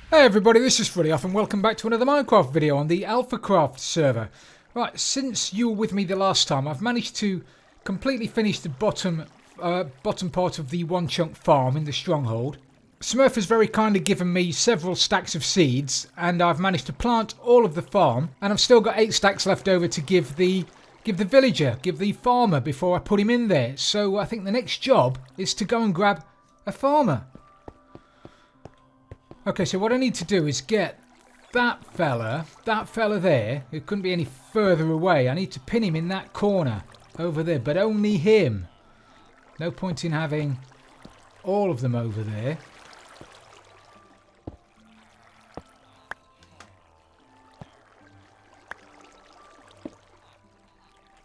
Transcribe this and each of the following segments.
Hey everybody, this is Frilioth and welcome back to another Minecraft video on the AlphaCraft server. Right, since you were with me the last time, I've managed to completely finish the bottom part of the one chunk farm in the Stronghold. Smurf has very kindly given me several stacks of seeds and I've managed to plant all of the farm, and I've still got 8 stacks left over to give the farmer before I put him in there. So I think the next job is to go and grab a farmer. Okay, so what I need to do is get that fella there, who couldn't be any further away. I need to pin him in that corner over there, but only him. No point in having all of them over there.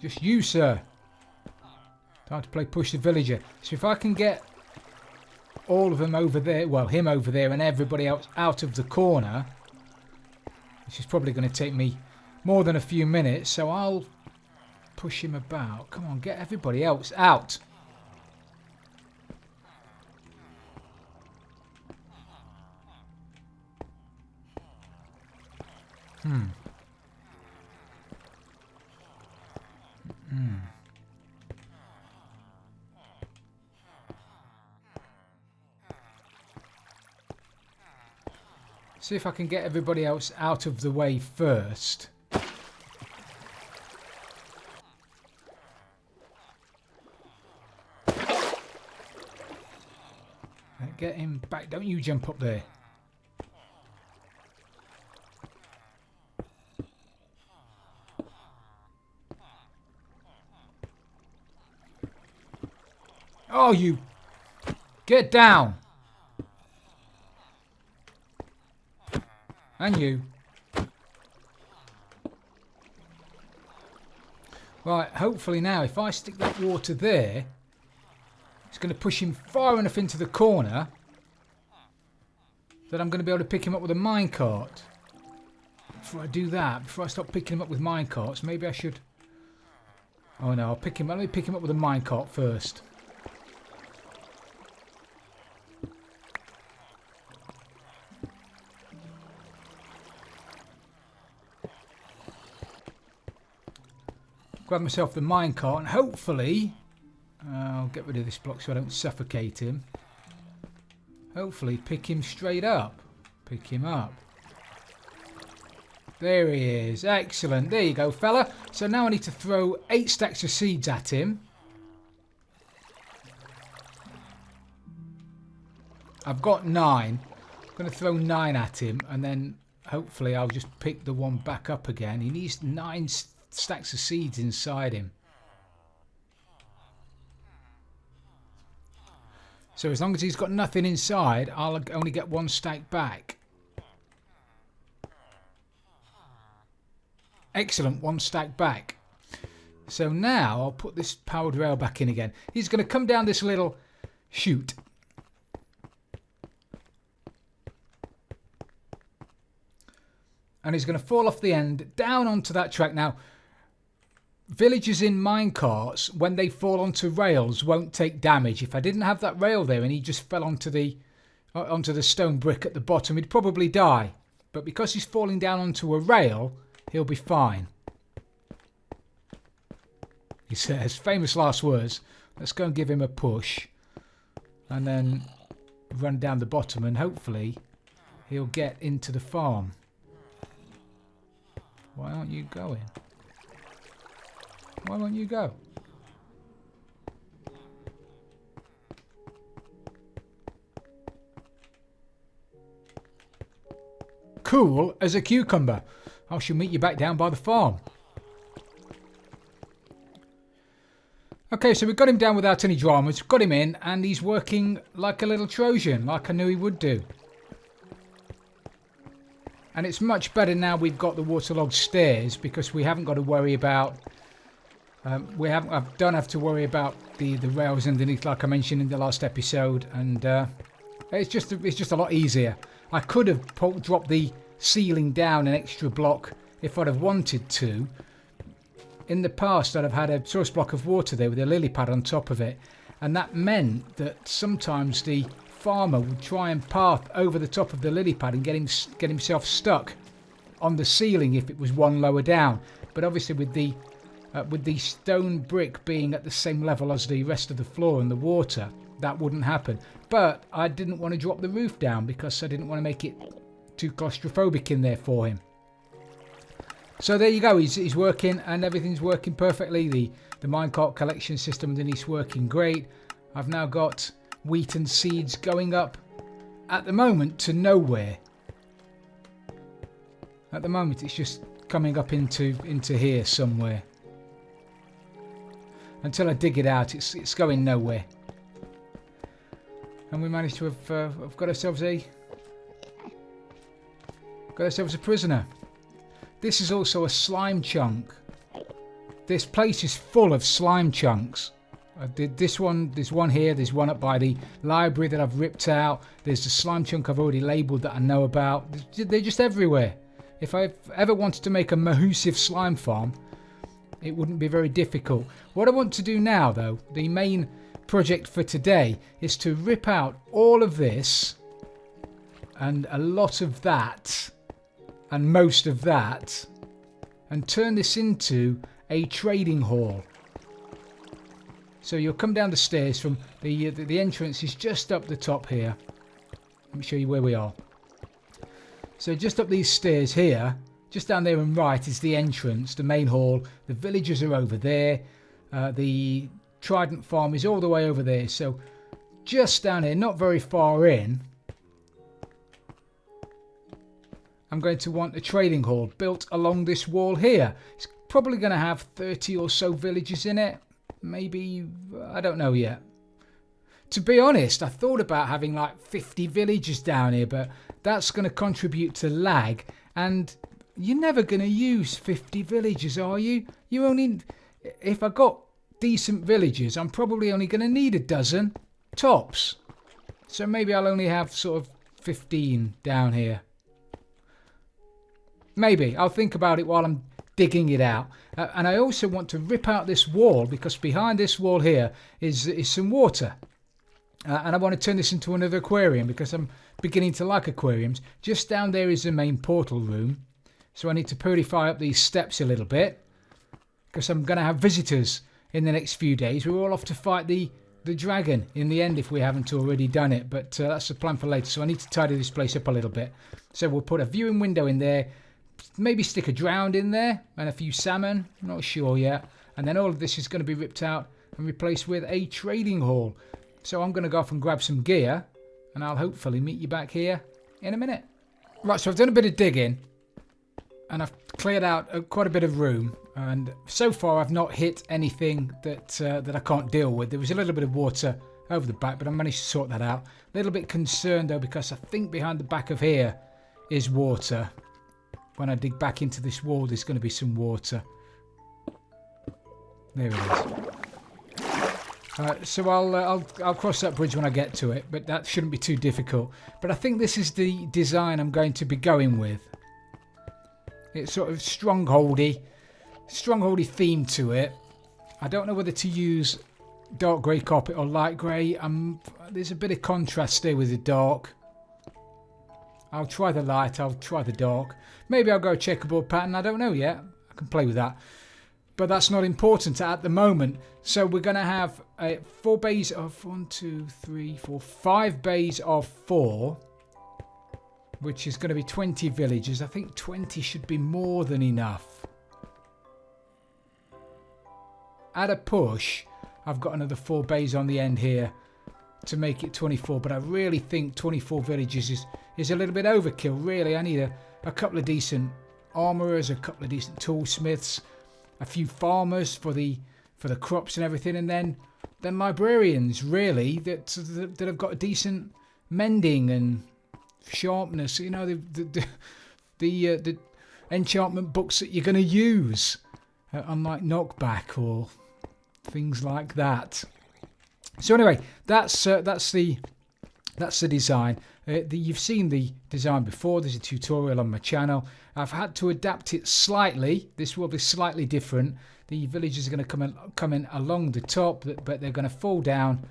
Just you, sir. Time to play push the villager. So if I can get all of them over there, well, him over there and everybody else out of the corner, which is probably going to take me more than a few minutes, so I'll push him about. Come on, get everybody else out. See if I can get everybody else out of the way first. Get him back. Don't you jump up there. Oh, you. Get down. And you. Right, hopefully now, if I stick that water there, it's going to push him far enough into the corner that I'm going to be able to pick him up with a minecart. Before I do that, before I start picking him up with minecarts, maybe I should... Oh no, let me pick him up with a minecart first. Grab myself the minecart and hopefully I'll get rid of this block so I don't suffocate him. Hopefully pick him straight up. Pick him up. There he is. Excellent. There you go, fella. So now I need to throw 8 stacks of seeds at him. I've got 9. I'm going to throw 9 at him and then hopefully I'll just pick the one back up again. He needs 9 stacks of seeds inside him. So as long as he's got nothing inside, I'll only get 1 stack back. Excellent, 1 stack back. So now I'll put this powered rail back in again. He's going to come down this little chute. And he's going to fall off the end down onto that track. Now, villagers in minecarts, when they fall onto rails, won't take damage. If I didn't have that rail there and he just fell onto the stone brick at the bottom, he'd probably die. But because he's falling down onto a rail, he'll be fine. He says, famous last words. Let's go and give him a push. And then run down the bottom and hopefully he'll get into the farm. Why aren't you going? Why won't you go? Cool as a cucumber. I shall meet you back down by the farm. Okay, so we've got him down without any dramas. Got him in and he's working like a little Trojan, like I knew he would do. And it's much better now we've got the waterlogged stairs because we haven't got to worry about... I don't have to worry about the rails underneath like I mentioned in the last episode, and it's just a lot easier. I could have dropped the ceiling down an extra block if I'd have wanted to. In the past I'd have had a source block of water there with a lily pad on top of it, and that meant that sometimes the farmer would try and path over the top of the lily pad and get himself stuck on the ceiling if it was one lower down. But obviously with the stone brick being at the same level as the rest of the floor and the water, that wouldn't happen. But I didn't want to drop the roof down because I didn't want to make it too claustrophobic in there for him. So there you go, he's working and everything's working perfectly. The minecart collection system underneath's working great. I've now got wheat and seeds going up at the moment to nowhere. At the moment it's just coming up into here somewhere. Until I dig it out, it's going nowhere. And we managed to have got ourselves a prisoner. This is also a slime chunk. This place is full of slime chunks. There's one here, there's one up by the library that I've ripped out. There's the slime chunk I've already labelled that I know about. They're just everywhere. If I ever wanted to make a Mahusive slime farm, it wouldn't be very difficult. What I want to do now, though, the main project for today, is to rip out all of this and a lot of that and most of that and turn this into a trading hall. So you'll come down the stairs from the entrance is just up the top here. Let me show you where we are. So just up these stairs here, just down there and right is the entrance, the main hall. The villagers are over there. The Trident farm is all the way over there. So just down here, not very far in, I'm going to want a trading hall built along this wall here. It's probably going to have 30 or so villages in it. Maybe, I don't know yet. To be honest, I thought about having like 50 villages down here, but that's going to contribute to lag. And you're never going to use 50 villages, are you? You only, if I got decent villages, I'm probably only going to need a dozen tops. So maybe I'll only have sort of 15 down here. Maybe. I'll think about it while I'm digging it out. And I also want to rip out this wall because behind this wall here is some water. And I want to turn this into another aquarium because I'm beginning to like aquariums. Just down there is the main portal room. So I need to purify up these steps a little bit because I'm going to have visitors in the next few days. We're all off to fight the dragon in the end if we haven't already done it. But that's the plan for later. So I need to tidy this place up a little bit. So we'll put a viewing window in there. Maybe stick a drowned in there and a few salmon. I'm not sure yet. And then all of this is going to be ripped out and replaced with a trading hall. So I'm going to go off and grab some gear. And I'll hopefully meet you back here in a minute. Right, so I've done a bit of digging. And I've cleared out quite a bit of room. And so far I've not hit anything that I can't deal with. There was a little bit of water over the back, but I managed to sort that out. A little bit concerned though because I think behind the back of here is water. When I dig back into this wall, there's going to be some water. There it is. So I'll cross that bridge when I get to it, but that shouldn't be too difficult. But I think this is the design I'm going to be going with. It's sort of strongholdy theme to it. I don't know whether to use dark grey carpet or light grey. There's a bit of contrast there with the dark. I'll try the light, I'll try the dark. Maybe I'll go checkerboard pattern, I don't know yet. I can play with that. But that's not important at the moment. So we're going to have 4 bays of 5 bays of 4. Which is going to be 20 villages. I think 20 should be more than enough. At a push, I've got another 4 bays on the end here to make it 24. But I really think 24 villages is a little bit overkill, really. I need a couple of decent armourers, a couple of decent toolsmiths, a few farmers for the crops and everything, and then librarians, really, that have got a decent mending and sharpness. You know, the enchantment books that you're going to use, unlike knockback or things like that. So anyway, that's the design. You've seen the design before. There's a tutorial on my channel. I've had to adapt it slightly. This will be slightly different. The villagers are going to come in along the top, but they're going to fall down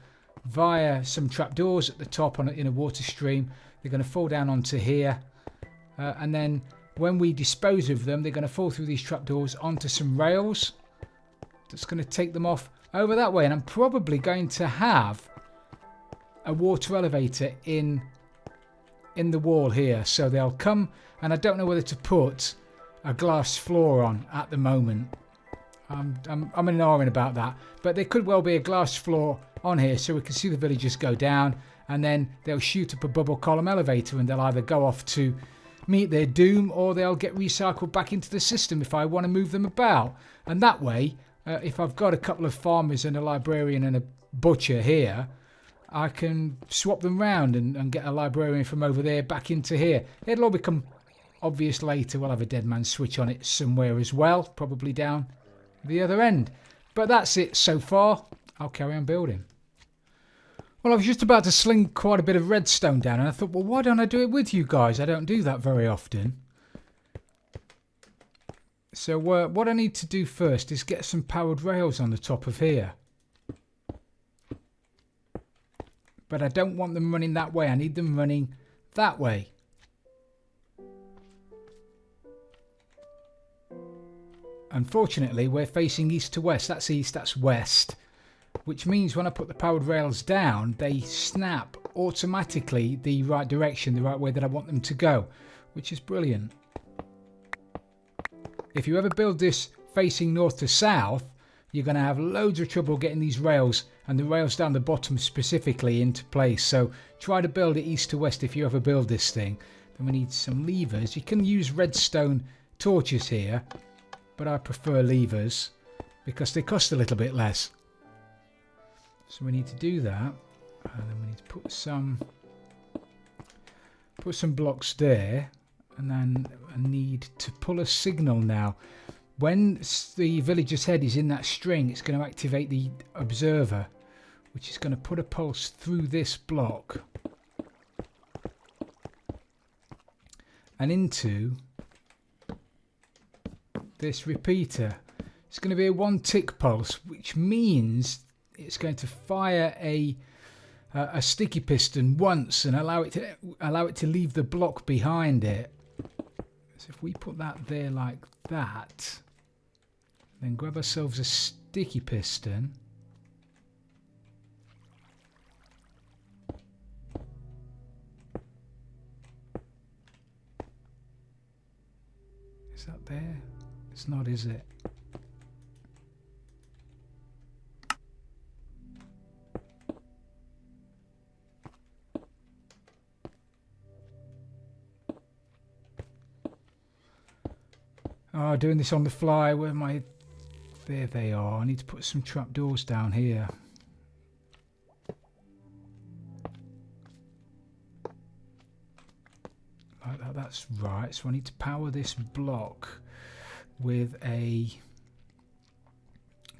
via some trapdoors at the top in a water stream. They're going to fall down onto here, and then when we dispose of them, they're going to fall through these trapdoors onto some rails. That's going to take them off over that way, and I'm probably going to have a water elevator in the wall here, so they'll come, and I don't know whether to put a glass floor on at the moment. I'm ignoring about that, but there could well be a glass floor on here so we can see the villagers go down, and then they'll shoot up a bubble column elevator, and they'll either go off to meet their doom, or they'll get recycled back into the system if I want to move them about. And that way, if I've got a couple of farmers and a librarian and a butcher here, I can swap them round and get a librarian from over there back into here. It'll all become obvious later. We'll have a dead man switch on it somewhere as well, probably down the other end. But that's it so far. I'll carry on building. Well, I was just about to sling quite a bit of redstone down, and I thought, well, why don't I do it with you guys? I don't do that very often. So what I need to do first is get some powered rails on the top of here. But I don't want them running that way. I need them running that way. Unfortunately, we're facing east to west. That's east, that's west. Which means when I put the powered rails down, they snap automatically the right direction, the right way that I want them to go. Which is brilliant. If you ever build this facing north to south, you're going to have loads of trouble getting these rails, and the rails down the bottom specifically, into place. So try to build it east to west if you ever build this thing. Then we need some levers. You can use redstone torches here, but I prefer levers because they cost a little bit less. So we need to do that, and then we need to put some blocks there, and then I need to pull a signal now. When the villager's head is in that string, it's going to activate the observer, which is going to put a pulse through this block and into this repeater. It's going to be a 1 tick pulse, which means it's going to fire a sticky piston once and allow it to leave the block behind it. So if we put that there like that, then grab ourselves a sticky piston. Is that there? It's not, is it? Oh, doing this on the fly. Where am I? There they are. I need to put some trapdoors down here. Like that, that's right. So I need to power this block with a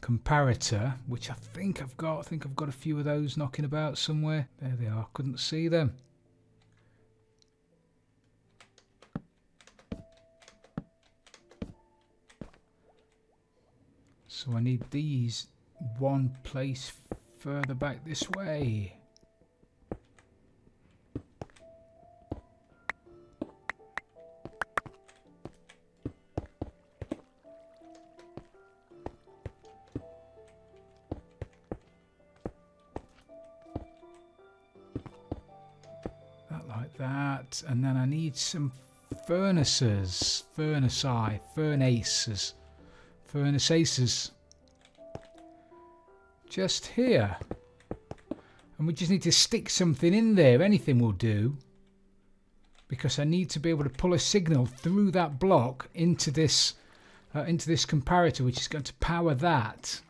comparator, which I think I've got. I think I've got a few of those knocking about somewhere. There they are. Couldn't see them. So I need these one place further back this way. That like that. And then I need some furnaces. Furnaces. Just here, and we just need to stick something in there. Anything will do, because I need to be able to pull a signal through that block into this comparator, which is going to power that.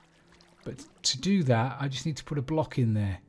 But to do that, I just need to put a block in there.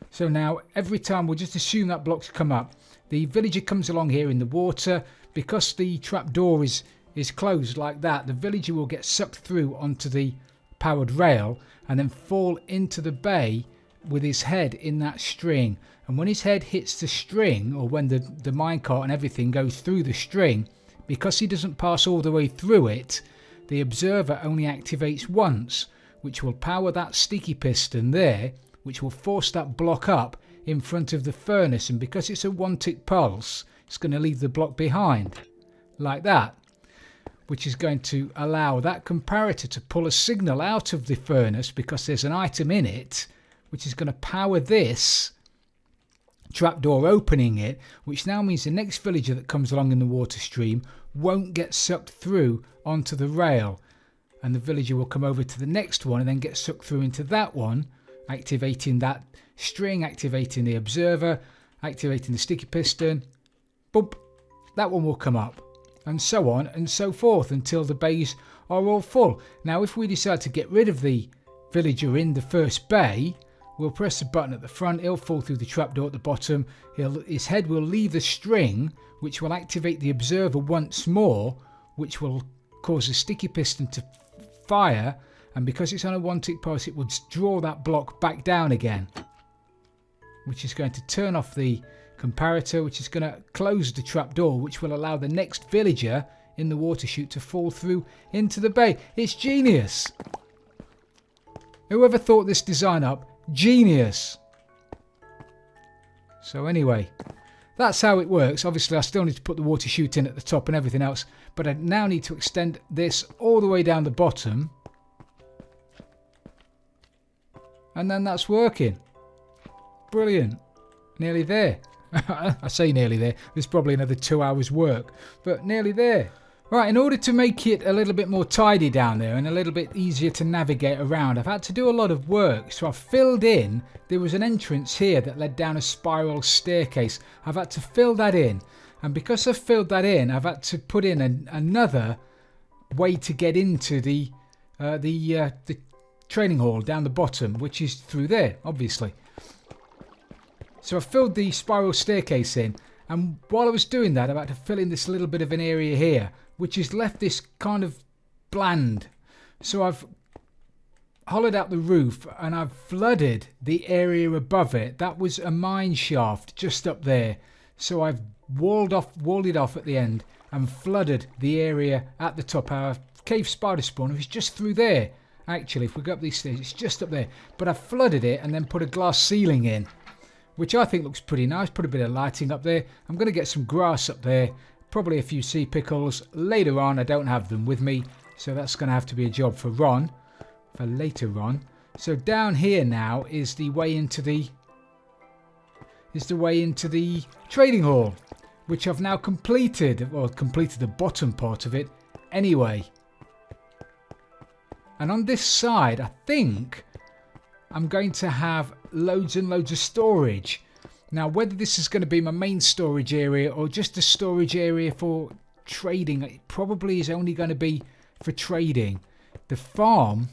So now every time, we'll just assume that block's come up, the villager comes along here in the water. Because the trapdoor is closed like that, the villager will get sucked through onto the powered rail and then fall into the bay with his head in that string. And when his head hits the string, or when the minecart and everything goes through the string, because he doesn't pass all the way through it, the observer only activates once, which will power that sticky piston there, which will force that block up in front of the furnace, and because it's a 1-tick pulse, it's going to leave the block behind, like that, which is going to allow that comparator to pull a signal out of the furnace because there's an item in it, which is going to power this trapdoor opening it, which now means the next villager that comes along in the water stream won't get sucked through onto the rail, and the villager will come over to the next one and then get sucked through into that one, activating that string, activating the observer, activating the sticky piston. Boop, that one will come up, and so on and so forth until the bays are all full. Now if we decide to get rid of the villager in the first bay, we'll press the button at the front, he'll fall through the trapdoor at the bottom, his head will leave the string, which will activate the observer once more, which will cause the sticky piston to fire, and because it's on a 1-tick pulse it will draw that block back down again, which is going to turn off the comparator, which is going to close the trapdoor, which will allow the next villager in the water chute to fall through into the bay. It's genius! Whoever thought this design up? Genius! So anyway, that's how it works. Obviously I still need to put the water chute in at the top and everything else, but I now need to extend this all the way down the bottom, and then that's working. Brilliant. Nearly there. I say nearly there, there's probably another 2 hours work, but nearly there. Right, in order to make it a little bit more tidy down there and a little bit easier to navigate around, I've had to do a lot of work. So I've filled in, there was an entrance here that led down a spiral staircase. I've had to fill that in, and because I've filled that in, I've had to put in another way to get into the training hall down the bottom, which is through there, obviously. So I filled the spiral staircase in, and while I was doing that, I've had to fill in this little bit of an area here, which has left this kind of bland. So I've hollowed out the roof and I've flooded the area above it. That was a mine shaft just up there. So I've walled it off at the end and flooded the area at the top. Our cave spider spawner is just through there. Actually, if we go up these stairs, it's just up there. But I've flooded it and then put a glass ceiling in, which I think looks pretty nice. Put a bit of lighting up there. I'm going to get some grass up there. Probably a few sea pickles. Later on, I don't have them with me, so that's going to have to be a job for Ron, for later on. So down here now is the way into the trading hall, which I've now completed. Well, completed the bottom part of it anyway. And on this side, I think I'm going to have loads and loads of storage. Now, whether this is going to be my main storage area or just a storage area for trading, it probably is only going to be for trading. The farm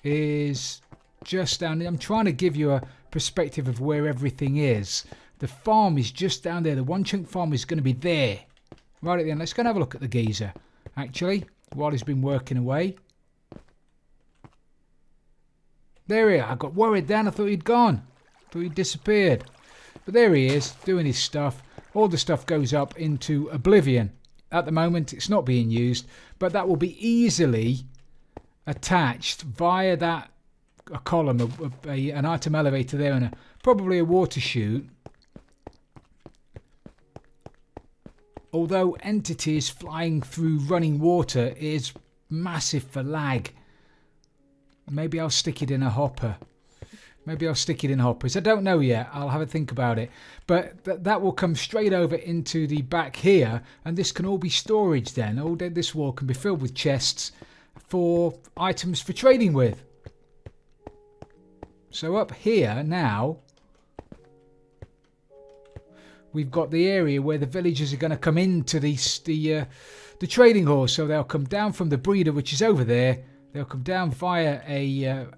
is just down there. I'm trying to give you a perspective of where everything is. The farm is just down there. The one chunk farm is going to be there. Right at the end. Let's go and have a look at the geezer, actually, while he's been working away. There he is. I got worried then. I thought he'd gone. I thought he'd disappeared. But there he is, doing his stuff. All the stuff goes up into oblivion. At the moment, it's not being used, but that will be easily attached via that a column, an item elevator there, and probably a water chute. Although entities flying through running water is massive for lag. Maybe I'll stick it in a hopper. Maybe I'll stick it in hoppers. I don't know yet. I'll have a think about it. But that will come straight over into the back here. And this can all be storage then. All this wall can be filled with chests for items for trading with. So up here now, we've got the area where the villagers are going to come into the trading hall. So they'll come down from the breeder, which is over there. They'll come down via a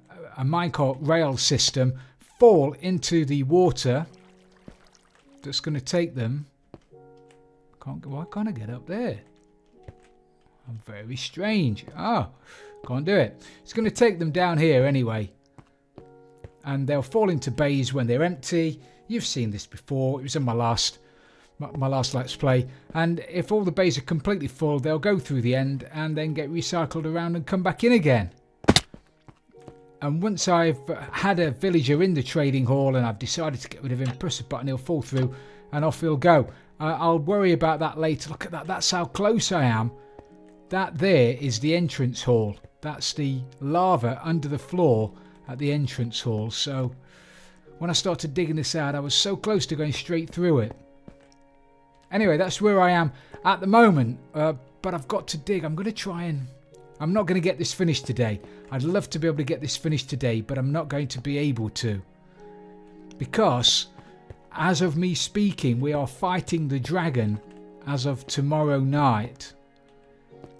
minecart rail system, fall into the water that's going to take them. Why can't I get up there? I'm very strange. Oh, can't do it. It's going to take them down here anyway. And they'll fall into bays when they're empty. You've seen this before. It was in my last Let's Play. And if all the bays are completely full, they'll go through the end and then get recycled around and come back in again. And once I've had a villager in the trading hall and I've decided to get rid of him, press a button, he'll fall through and off he'll go. I'll worry about that later. Look at that. That's how close I am. That there is the entrance hall. That's the lava under the floor at the entrance hall. So when I started digging this out, I was so close to going straight through it. Anyway, that's where I am at the moment. But I've got to dig. I'm going to try and... I'm not going to get this finished today. I'd love to be able to get this finished today, but I'm not going to be able to. Because, as of me speaking, we are fighting the dragon as of tomorrow night.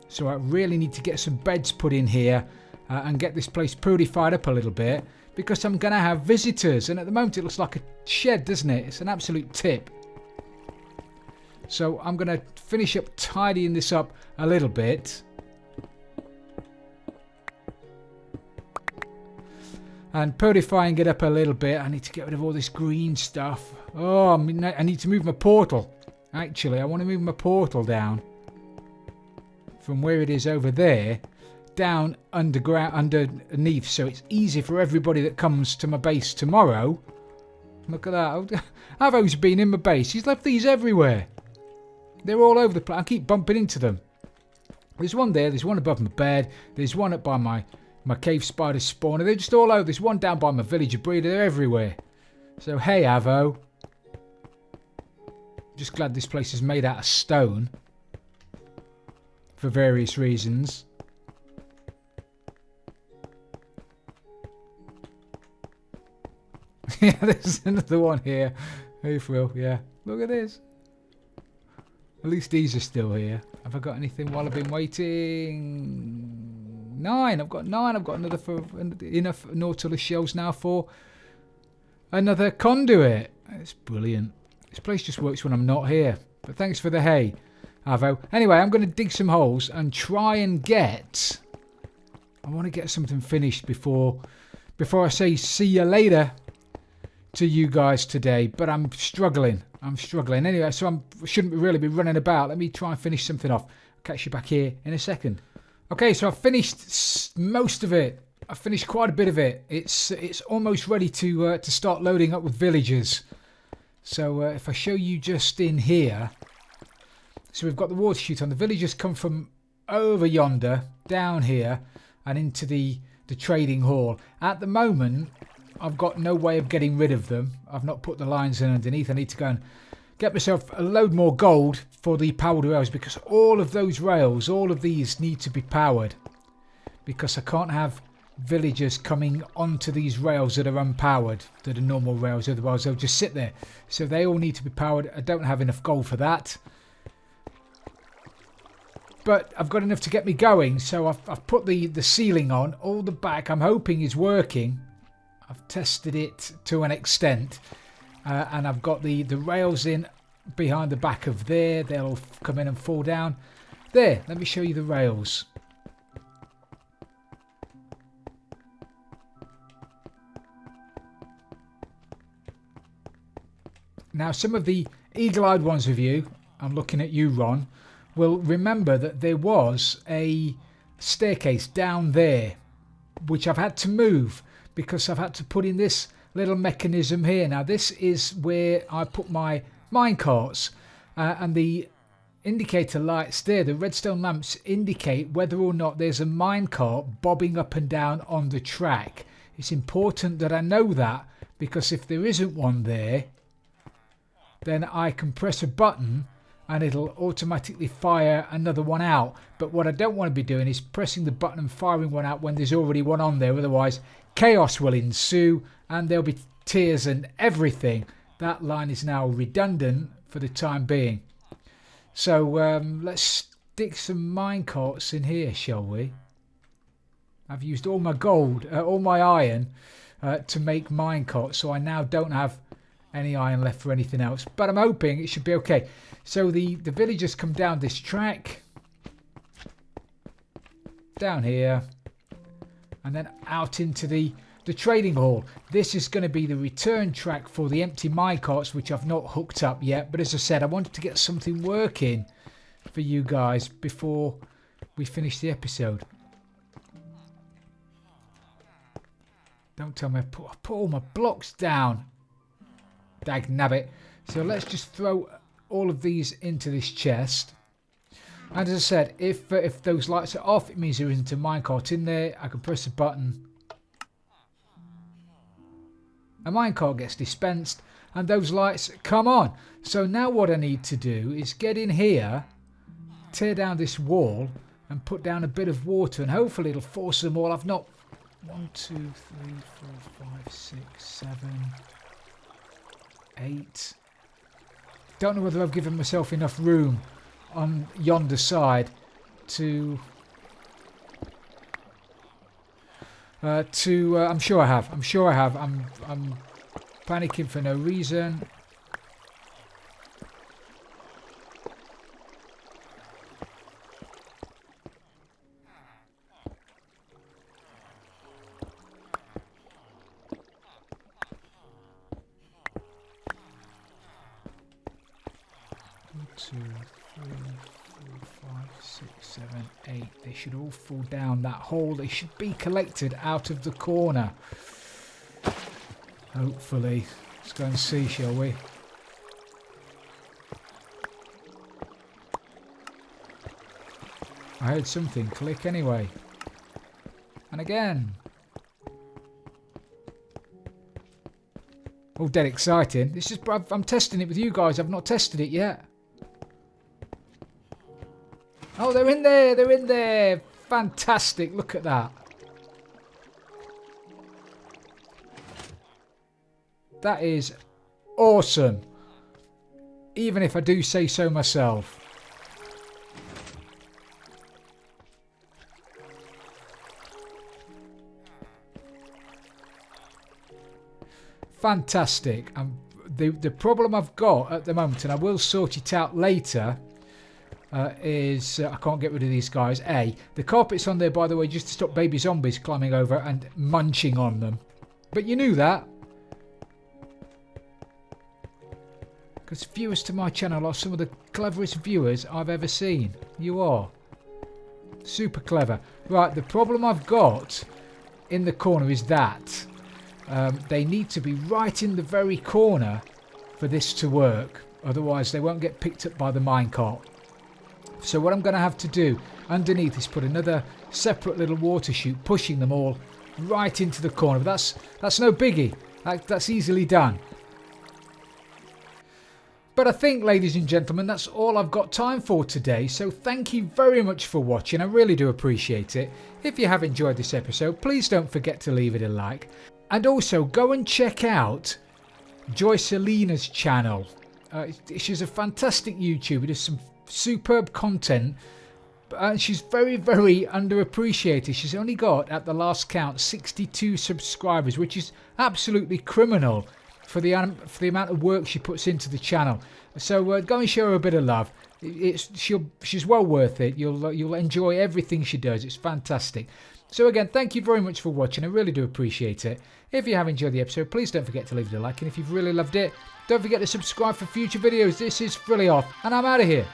So I really need to get some beds put in here and get this place purified up a little bit, because I'm going to have visitors. And at the moment it looks like a shed, doesn't it? It's an absolute tip. So I'm going to finish up tidying this up a little bit. And purifying it up a little bit. I need to get rid of all this green stuff. Oh, I need to move my portal. Actually, I want to move my portal down. From where it is over there. Down underneath. So it's easy for everybody that comes to my base tomorrow. Look at that. Avo's been in my base. He's left these everywhere. They're all over the place. I keep bumping into them. There's one there. There's one above my bed. There's one up by my cave spider spawner. They're just all over. There's one down by my villager breeder. They're everywhere. So, hey, Avo. Just glad this place is made out of stone. For various reasons. Yeah, there's another one here. Hey, Phil. Yeah. Look at this. At least these are still here. Have I got anything while I've been waiting? 9. I've got 9. I've got another for enough Nautilus shells now for another conduit. It's brilliant. This place just works when I'm not here. But thanks for the hay, Avo. Anyway, I'm going to dig some holes and try and get... I want to get something finished before I say see you later to you guys today. But I'm struggling. Anyway, so I shouldn't really be running about. Let me try and finish something off. I'll catch you back here in a second. Okay, so I've finished most of it. I've finished quite a bit of it. It's almost ready to start loading up with villagers. So if I show you just in here. So we've got the water chute on. The villagers come from over yonder, down here, and into the trading hall. At the moment, I've got no way of getting rid of them. I've not put the lines in underneath. I need to go and get myself a load more gold for the powered rails, because all of those rails, all of these need to be powered, because I can't have villagers coming onto these rails that are unpowered, that are normal rails, otherwise they'll just sit there. So they all need to be powered. I don't have enough gold for that, but I've got enough to get me going. So I've put the ceiling on. All the back I'm hoping is working. I've tested it to an extent. And I've got the rails in behind the back of there. They'll come in and fall down. There, let me show you the rails. Now, some of the eagle-eyed ones of you, I'm looking at you, Ron, will remember that there was a staircase down there, which I've had to move because I've had to put in this little mechanism here. Now this is where I put my minecarts, and the indicator lights there, the redstone lamps, indicate whether or not there's a minecart bobbing up and down on the track. It's important that I know that, because if there isn't one there, then I can press a button and it'll automatically fire another one out. But what I don't want to be doing is pressing the button and firing one out when there's already one on there. Otherwise chaos will ensue and there'll be tears and everything. That line is now redundant for the time being. So let's stick some minecarts in here, shall we? I've used all my gold, all my iron to make minecarts, so I now don't have any iron left for anything else. But I'm hoping it should be okay. So the villagers come down this track, down here, and then out into the trading hall. This is going to be the return track for the empty minecarts, which I've not hooked up yet. But as I said, I wanted to get something working for you guys before we finish the episode. Don't tell me I put all my blocks down. Dag nabbit. So let's just throw all of these into this chest. And as I said, if those lights are off, it means there isn't a minecart in there. I can press a button. A minecart gets dispensed and those lights come on. So now what I need to do is get in here, tear down this wall and put down a bit of water, and hopefully it'll force them all. I've not 1, 2, 3, 4, 5, 6, 7, 8. Don't know whether I've given myself enough room on yonder side to I'm sure I have. I'm panicking for no reason. Two, 3, 4, 5, 6, 7, 8. They should all fall down that hole. They should be collected out of the corner. Hopefully. Let's go and see, shall we? I heard something click anyway. And again. Oh, dead exciting. This is, I'm testing it with you guys. I've not tested it yet. Oh, they're in there. They're in there. Fantastic. Look at that. That is awesome. Even if I do say so myself. Fantastic. The problem I've got at the moment, and I will sort it out later, is I can't get rid of these guys. The carpet's on there, by the way, just to stop baby zombies climbing over and munching on them. But you knew that. Because viewers to my channel are some of the cleverest viewers I've ever seen. You are. Super clever. Right, the problem I've got in the corner is that they need to be right in the very corner for this to work. Otherwise they won't get picked up by the minecart. So what I'm going to have to do underneath is put another separate little water chute, pushing them all right into the corner. But that's no biggie. That's easily done. But I think, ladies and gentlemen, that's all I've got time for today. So thank you very much for watching. I really do appreciate it. If you have enjoyed this episode, please don't forget to leave it a like. And also go and check out Joycelina's channel. She's a fantastic YouTuber. Does some superb content. And she's very, very underappreciated. She's only got, at the last count, 62 subscribers, which is absolutely criminal for the amount of work she puts into the channel. So go and show her a bit of love. She's well worth it. You'll enjoy everything she does. It's fantastic. So again, thank you very much for watching. I really do appreciate it. If you have enjoyed the episode, please don't forget to leave it a like. And if you've really loved it, don't forget to subscribe for future videos. This is Frilioth, and I'm out of here.